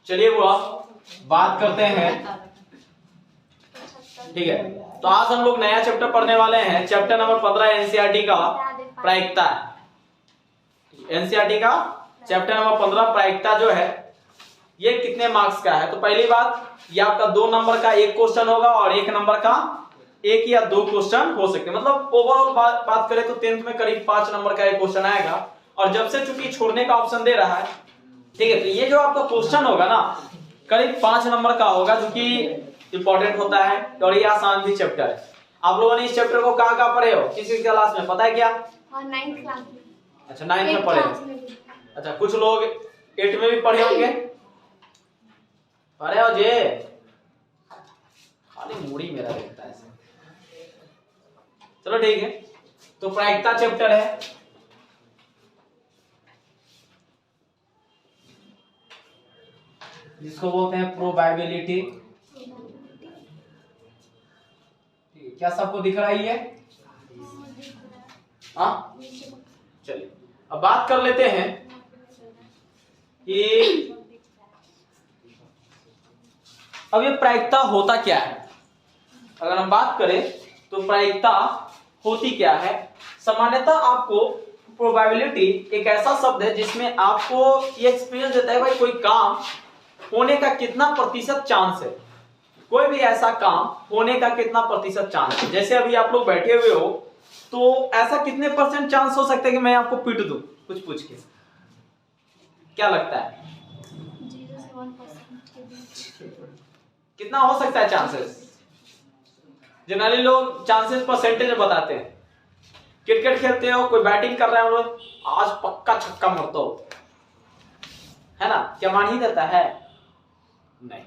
चलिए वो बात करते हैं। ठीक है, तो आज हम लोग नया चैप्टर पढ़ने वाले हैं, चैप्टर नंबर 15 एनसीईआरटी का प्रायिकता। एनसीईआरटी का चैप्टर नंबर 15 प्रायिकता जो है ये कितने मार्क्स का है? तो पहली बात, ये आपका 2 नंबर का एक क्वेश्चन होगा और 1 नंबर का 1 या 2 क्वेश्चन हो सकते हैं। मतलब ओवरऑल बात करें तो 10th में करीब 5 नंबर का एक क्वेश्चन आएगा। और जब से चूंकि छोड़ने का ऑप्शन दे रहा है, ठीक है, तो ये जो आपका क्वेश्चन होगा ना करीब 5 नंबर का होगा, जो कि इंपॉर्टेंट होता है और ये आसान भी चैप्टर है। आप लोगों ने इस चैप्टर को कहाँ पढ़े हो, किसी क्लास में, पता है क्या? 9th क्लास में। अच्छा 9th में पढ़े हो। अच्छा, कुछ लोग 8 में भी पढ़े होंगे। पढ़े हो जे? खाली मूडी मेरा देखता है। चलो ठीक है, तो प्रायिकता चैप्टर है। जिसको बोलते हैं प्रोबेबिलिटी। क्या सबको दिख रहा है ये? हाँ, चलिए अब बात कर लेते हैं कि अब ये प्रायिकता होता क्या है। अगर हम बात करें तो प्रायिकता होती क्या है? सामान्यतः आपको प्रोबेबिलिटी एक ऐसा शब्द है जिसमें आपको ये एक्सपीरियंस देता है भाई कोई काम होने का कितना प्रतिशत चांस है, कोई भी ऐसा काम होने का कितना प्रतिशत चांस है। जैसे अभी आप लोग बैठे हुए हो तो ऐसा कितने % चांस हो सकता है कि मैं आपको पीट दूं कुछ पूछ के? क्या लगता है 0 से 1% के बीच कितना हो सकता है चांसेस? जनरली लोग चांसेस परसेंटेज बताते हैं। क्रिकेट खेलते हो, कोई बैटिंग कर रहा है, लोग आज पक्का छक्का मारता हो, है ना? क्या मान ही देता है? नहीं,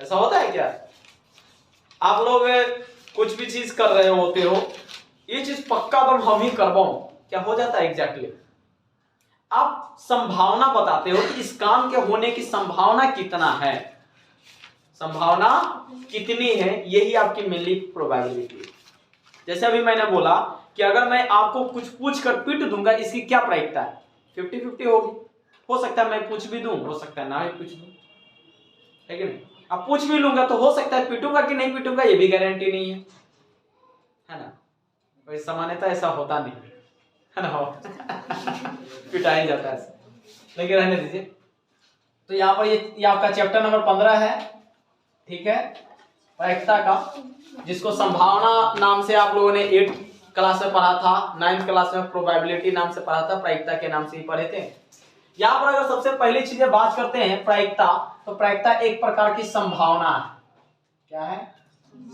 ऐसा होता है क्या? आप लोग कुछ भी चीज कर रहे होते हो, ये चीज पक्का तुम हम ही करवाऊं, क्या हो जाता है एग्जैक्टली? आप संभावना बताते हो कि इस काम के होने की संभावना कितना है, संभावना कितनी है, यही आपकी मेनली प्रोबेबिलिटी है। जैसे अभी मैंने बोला कि अगर मैं आपको कुछ पूछ कर पीट दूंगा, इसकी क्या प्रायिकता है? 50-50 होगी। हो सकता है मैं पूछ भी दूं, हो सकता है ना ही पूछ दूं, है कि नहीं? अब पूछ भी लूंगा तो हो सकता है पीटूंगा कि नहीं पीटूंगा ये भी गारंटी नहीं है ना? वही सामान्यतः ऐसा होता नहीं है ना, पिटा ही जाता है, लेकिन रहने दीजिए। तो यहाँ पर ये आपका चैप्टर नंबर 15 है, ठीक है, प्रायिकता का, जिसको संभावना नाम से आप लोगों ने 8th क्लास में पढ़ा था, 9th क्लास में प्रोबेबिलिटी नाम से पढ़ा था, प्रायिकता के नाम से ही पढ़े थे। यहाँ पर अगर सबसे पहली चीजें बात करते हैं प्रायिकता, तो प्रायिकता एक प्रकार की संभावना है। क्या है?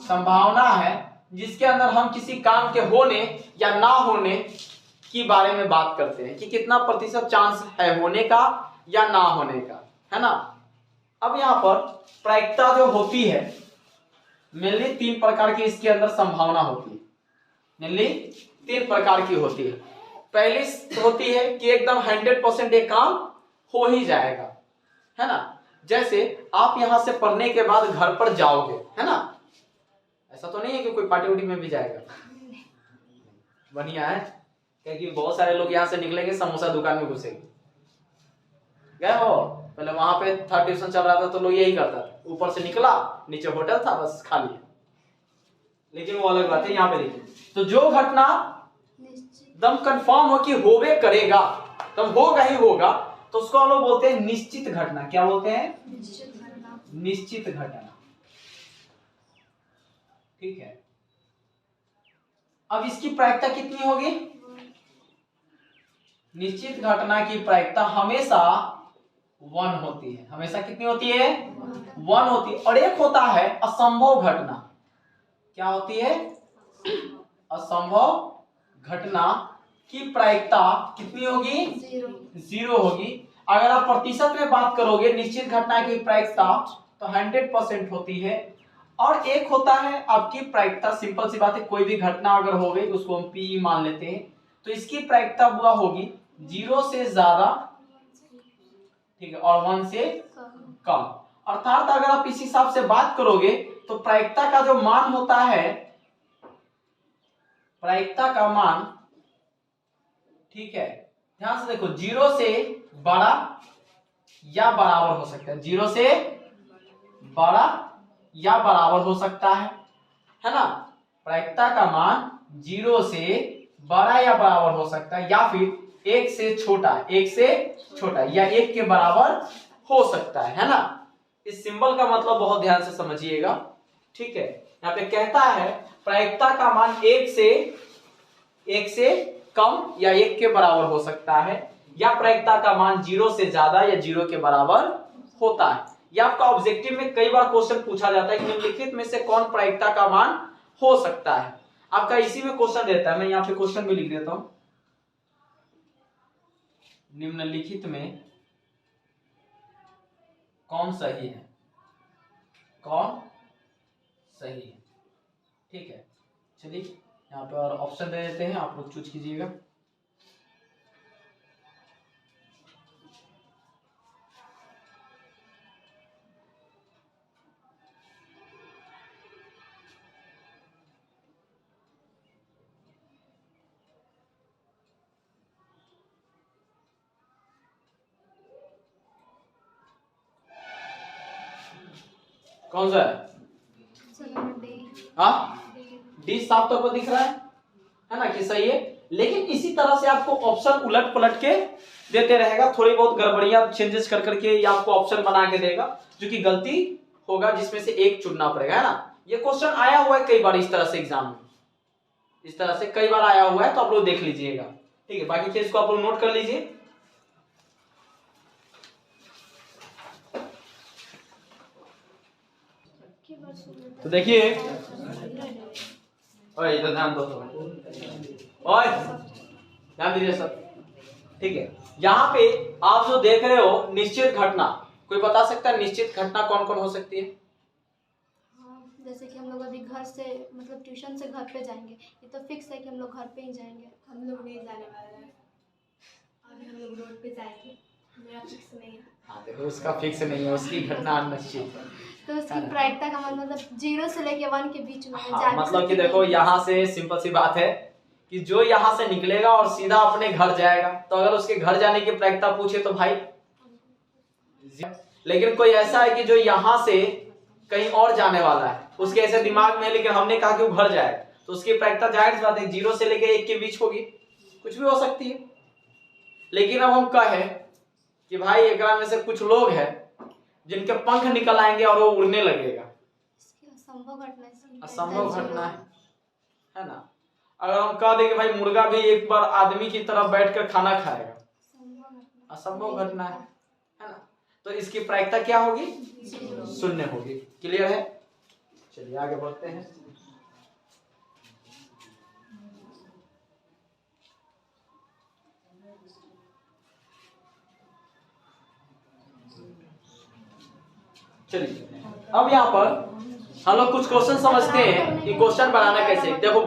संभावना है, जिसके अंदर हम किसी काम के होने या ना होने के बारे में बात करते हैं कि कितना प्रतिशत चांस है होने का या ना होने का, है ना? अब यहाँ पर प्रायिकता जो होती है मेनली 3 प्रकार की इसके अंदर संभावना होती है। मेनली 3 प्रकार की होती है। पहली होती है कि एकदम 100% ये काम हो ही जाएगा, है ना? जैसे आप यहां से पढ़ने के बाद घर पर जाओगे, है ना? ऐसा तो नहीं है कि कोई पार्टी उटी में भी जाएगा, बढ़िया है, क्योंकि बहुत सारे लोग यहां से निकलेंगे समोसा दुकान में घुसेंगे। गए हो? पहले वहां पे था, ट्यूशन चल रहा था तो लोग यही करता था, ऊपर से निकला, नीचे होटल था, बस खा लिया। लेकिन वो अलग बात है। यहाँ पे देखिए, तो जो घटना दम कंफर्म हो कि होवे करेगा, तब होगा ही होगा, तो उसको हम लोग बोलते हैं निश्चित घटना। क्या बोलते हैं? निश्चित घटना। ठीक है, अब इसकी प्रायिकता कितनी होगी? निश्चित घटना की प्रायिकता हमेशा 1 होती है। हमेशा कितनी होती है? 1 होती है। और एक होता है असंभव घटना। क्या होती है? असंभव घटना की प्रायिकता कितनी होगी? 0 होगी। अगर आप प्रतिशत में बात करोगे निश्चित घटना की प्रायिकता तो 100% होती है। और एक होता है आपकी प्रायिकता, सिंपल सी बात है, कोई भी घटना अगर हो गई उसको हम पी मान लेते हैं, तो इसकी प्रायिकता बुआ होगी 0 से ज्यादा, ठीक है, और 1 से कम। अर्थात अगर आप इस हिसाब से बात करोगे तो प्रायिकता का जो मान होता है, प्रायिकता का मान, ठीक है, ध्यान से देखो, 0 से बड़ा या बराबर हो सकता है, 0 से बड़ा या बराबर हो सकता है ना। प्रायिकता का मान 0 से बड़ा या बराबर हो सकता है, या फिर 1 से छोटा, 1 से छोटा या 1 के बराबर हो सकता है ना। इस सिंबल का मतलब बहुत ध्यान से समझिएगा, ठीक है। यहाँ पे कहता है प्रायिकता का मान 1 से कम या 1 के बराबर हो सकता है, या प्रायिकता का मान 0 से ज्यादा या 0 के बराबर होता है। यह आपका ऑब्जेक्टिव में कई बार क्वेश्चन पूछा जाता है कि निम्नलिखित में से कौन प्रायिकता का मान हो सकता है। आपका इसी में क्वेश्चन देता है, मैं यहाँ पे क्वेश्चन भी लिख देता हूं, निम्नलिखित में कौन सही है, कौन सही है, ठीक है। चलिए यहाँ पे और ऑप्शन दे देते हैं, आप लोग चूज कीजिएगा। कौन सा है? हाँ, डी साफ तौर पर दिख रहा है ना कि सही है। लेकिन इसी तरह से आपको ऑप्शन उलट पलट के देते रहेगा, थोड़ी बहुत गड़बड़ियां चेंजेस कर करके ये आपको ऑप्शन बना के देगा, जो कि गलती होगा जिसमें से एक चुनना पड़ेगा, है ना। ये क्वेश्चन आया हुआ है कई बार इस तरह से एग्जाम में, इस तरह से कई बार आया हुआ है, तो आप लोग देख लीजिएगा, ठीक है। बाकी चीज को आप लोग नोट कर लीजिए। तो देखिए, ओए इधर ध्यान दो, ओए ध्यान दीजिए सब, ठीक है। यहाँ पे आप जो देख रहे हो निश्चित घटना, कोई बता सकता है निश्चित घटना कौन कौन हो सकती है? जैसे कि हम लोग अभी घर से मतलब ट्यूशन से घर पे जाएंगे, ये तो फिक्स है कि हम लोग घर पे ही जाएंगे। हम लोग नहीं जाने वाले हैं, अभी हम लोग रोड पे जाएंगे, मेरा फिक्स नहीं है। हाँ देखो, उसका फिक्स नहीं है, उसकी घटना अनिश्चित है। तो उसकी प्रायिकता का मतलब 0 से लेके 1 के बीच में है। हाँ, मतलब कि देखो यहाँ से सिंपल सी बात है कि जो यहाँ से निकलेगा और सीधा अपने घर जाएगा, तो अगर उसके घर जाने की प्रायिकता पूछे तो भाई, लेकिन कोई ऐसा है कि जो यहाँ से कहीं और जाने वाला है, उसके ऐसे दिमाग में, लेकिन हमने कहा कि वो घर जाए, तो उसकी प्रायिकता जाहिर सी बात है 0 से लेके 1 के बीच होगी, कुछ भी हो सकती है। लेकिन अब हम कहें कि भाई एक में से कुछ लोग हैं जिनके पंख निकल आएंगे और वो उड़ने लगेगा, असंभव घटना है ना। अगर हम कह दें कि भाई मुर्गा भी एक बार आदमी की तरफ बैठकर खाना खाएगा, असंभव घटना है ना। तो इसकी प्रायिकता क्या होगी? 0 होगी। क्लियर है? चलिए आगे बढ़ते हैं। चलिए अब यहाँ पर हम लोग कुछ क्वेश्चन समझते हैं कि क्वेश्चन बनाना कैसे। देखो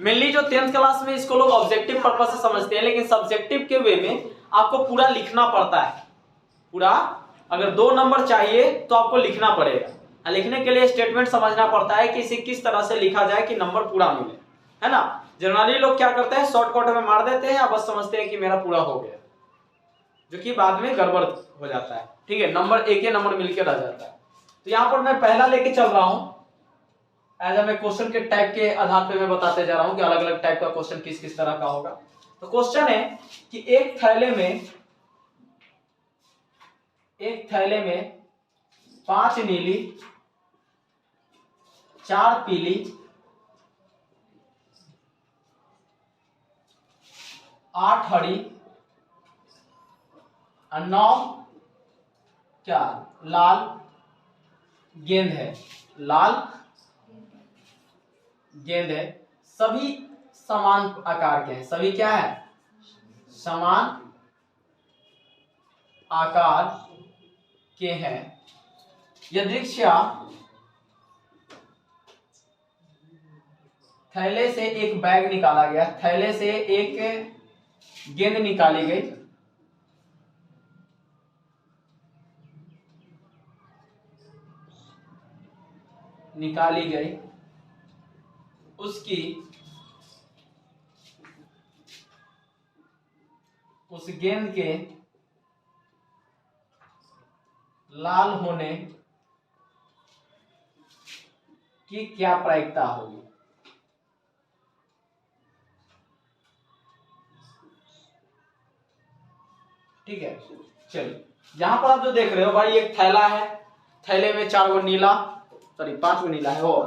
मेनली जो 10th क्लास में इसको लोग ऑब्जेक्टिव पर्पस से समझते हैं, लेकिन सब्जेक्टिव के वे में आपको पूरा लिखना पड़ता है। पूरा अगर 2 नंबर चाहिए तो आपको लिखना पड़ेगा। लिखने के लिए स्टेटमेंट समझना पड़ता है कि इसे किस तरह से लिखा जाए कि नंबर पूरा मिले, है ना। जनरली लोग क्या करते हैं, शॉर्टकट में मार देते हैं या बस समझते हैं कि मेरा पूरा हो गया, जो कि बाद में गड़बड़ हो जाता है, ठीक है। नंबर एक ही नंबर मिलकर रह जाता है। तो यहाँ पर मैं पहला लेके चल रहा हूं, एज मैं क्वेश्चन के टाइप के आधार पे मैं बताते जा रहा हूं कि अलग अलग टाइप का क्वेश्चन किस किस तरह का होगा। तो क्वेश्चन है कि एक थैले में 5 नीली, 4 पीली, 8 हरी और 9 क्या लाल गेंद है, लाल गेंद है। सभी समान आकार के हैं, सभी क्या है? समान आकार के हैं। यदृच्छया थैले से एक बैग निकाला गया, थैले से एक गेंद निकाली गई, उसकी उस गेंद के लाल होने की क्या प्रायिकता होगी। ठीक है, चलिए यहां पर आप जो देख रहे हो भाई, एक थैला है, थैले में 4 गो नीला, सॉरी 5 गो नीला है, वो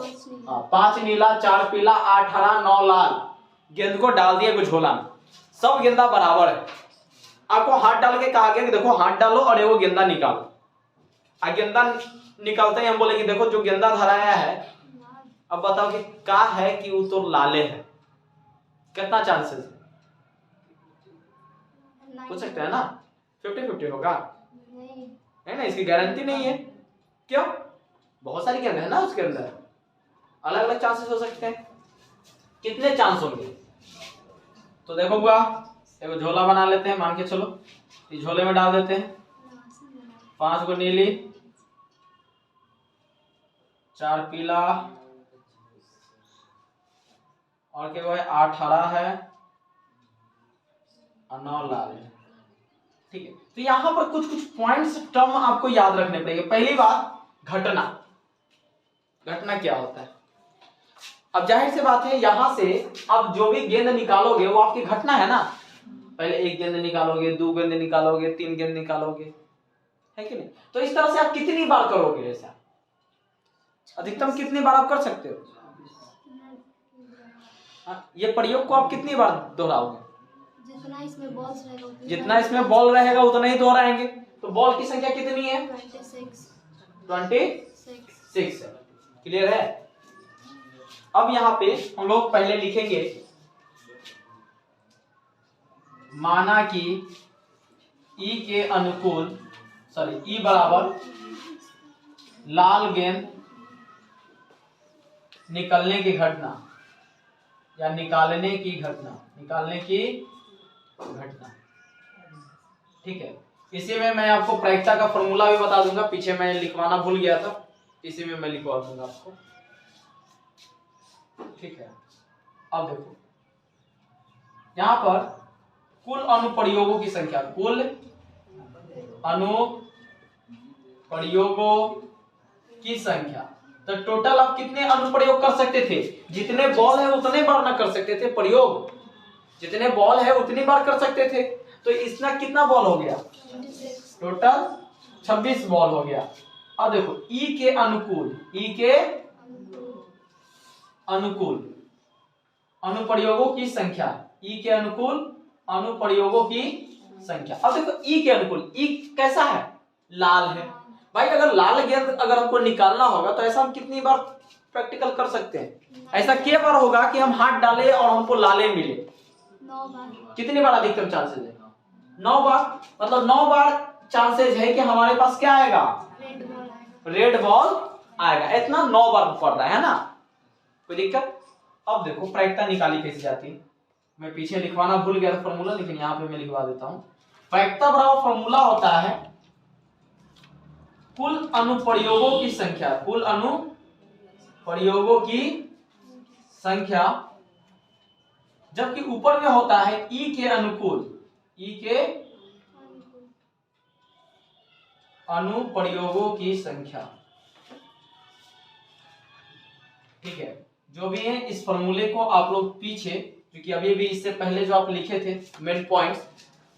5 नीला, 4 पीला, 8 हरा, 9 लाल गेंद को डाल दिया कुछ झोला में। सब गेंदा बराबर है। आपको हाथ डाल के कहा गया कि देखो हाथ डालो और वो गेंदा निकालो। गेंदा निकालते ही हम बोले कि देखो जो गेंदा धराया है, अब बताओ कि का है कि वो तो लाले है, कितना चांसेस है? पूछ सकते हैं ना, 50-50 होगा है ना, इसकी गारंटी नहीं है। क्यों? बहुत सारी गेंद है ना उसके अंदर, अलग अलग चांसेस हो सकते हैं। कितने चांस होंगे? तो देखो बुआ, एक झोला बना लेते हैं, मान के चलो इस झोले में डाल देते हैं 5 गो नीली, 4 पीला और क्या है 8 हरा है और 9 लाल है। ठीक है, तो यहां पर कुछ कुछ पॉइंट्स टर्म आपको याद रखने पड़ेंगे। पहली बात, घटना। घटना क्या होता है? अब जाहिर सी बात है, यहां से अब जो भी गेंद निकालोगे वो आपकी घटना है ना। पहले 1 गेंद निकालोगे, 2 गेंद निकालोगे, 3 गेंद निकालोगे, है कि नहीं? तो इस तरह से आप कितनी बार करोगे ऐसा? अधिकतम कितनी बार आप कर सकते हो? ये प्रयोग को आप कितनी बार दोहराओगे? जितना इसमें बॉल्स रहेगा जितना इसमें बॉल रहेगा उतना ही दोहराएंगे। तो बॉल की संख्या कितनी है? 26 है। क्लियर है? अब यहां पे हम लोग पहले लिखेंगे, माना कि ई के अनुकूल, सॉरी ई बराबर लाल गेंद निकलने की घटना या निकालने की घटना, ठीक है। इसी में मैं आपको प्रायिकता का फॉर्मूला भी बता दूंगा, पीछे मैं लिखवाना भूल गया था, इसी में मैं लिखवा दूंगा आपको। ठीक है, अब देखो यहां पर कुल अनुप्रयोगों की संख्या, कुल अनुप्रयोगों की संख्या, तो टोटल आप कितने अनुप्रयोग कर सकते थे? जितने बॉल है उतने बार ना कर सकते थे प्रयोग, जितने बॉल है उतनी बार कर सकते थे। तो इसमें कितना बॉल हो गया? टोटल 26 बॉल हो गया। अब देखो ई के अनुकूल, अनुप्रयोगों की संख्या, ई के अनुकूल अनुप्रयोगों की संख्या। अब देखो ई के अनुकूल, ई कैसा है? लाल है। भाई अगर लाल गेंद अगर हमको निकालना होगा तो ऐसा हम कितनी बार प्रैक्टिकल कर सकते हैं? ऐसा क्या बार होगा कि हम हाथ डाले और हमको लाले मिले? 9 बार। कितनी बार अधिकतम चांसेस है? 9 बार। मतलब 9 बार चांसेस है कि हमारे पास क्या आएगा? रेड बॉल आएगा। इतना 9 बार पड़ रहा है ना, कोई दिक्कत? अब देखो प्रायिकता निकाली कैसे जाती है। मैं पीछे लिखवाना भूल गया था फॉर्मूला, लेकिन यहाँ पे मैं लिखवा देता हूँ। प्रायिकता बराबर फॉर्मूला होता है कुल अनुप्रयोगों की संख्या, कुल अनुप्रयोगों की संख्या, जबकि ऊपर में होता है ई के अनुकूल, ई के अनुप्रयोगों की संख्या। ठीक है, जो भी है इस फॉर्मूले को आप लोग पीछे, क्योंकि अभी भी इससे पहले जो आप लिखे थे मेन पॉइंट्स,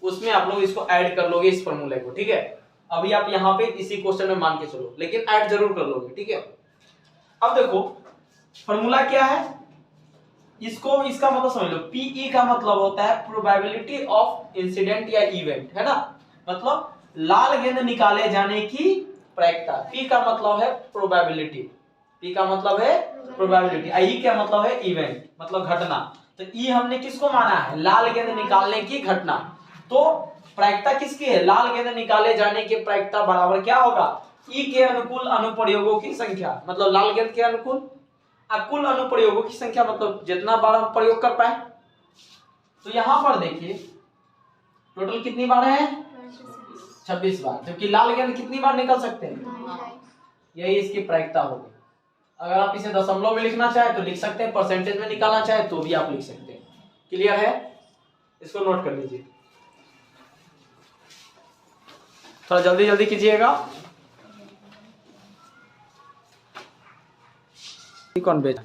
उसमें आप लोग इसको ऐड कर लोगे इस फॉर्मूले को। ठीक है, अभी आप यहाँ पे इसी क्वेश्चन में मान के चलो, लेकिन ऐड जरूर कर लोगे। ठीक है, अब देखो फॉर्मूला क्या है, इसको इसका मतलब समझ लो। पीई का मतलब होता है प्रोबेबिलिटी ऑफ इंसिडेंट या इवेंट, है ना। मतलब लाल गेंद निकाले जाने की प्रायिकता। पी का मतलब है प्रोबेबिलिटी, पी का मतलब है प्रोबेबिलिटी, आई का मतलब है इवेंट, मतलब घटना। तो ई हमने किसको माना है? लाल गेंद निकालने की घटना। तो प्रायिकता किसकी है? लाल गेंद निकाले जाने की प्रायिकता बराबर क्या होगा? ई के अनुकूल अनुप्रयोगों की संख्या, मतलब लाल गेंद के अनुकूल, कुल अनुप्रयोगों की संख्या, मतलब जितना बार हम प्रयोग कर पाए। तो यहां पर देखिए टोटल कितनी बार है? 26 बार, जबकि लाल गेंद कितनी बार निकल सकते हैं? यही इसकी प्रायिकता होगी। अगर आप इसे दशमलव में लिखना चाहे तो लिख सकते हैं, परसेंटेज में निकालना चाहे तो भी आप लिख सकते हैं। क्लियर है? इसको नोट कर लीजिए। थोड़ा जल्दी जल्दी कीजिएगा। कौन बेचा?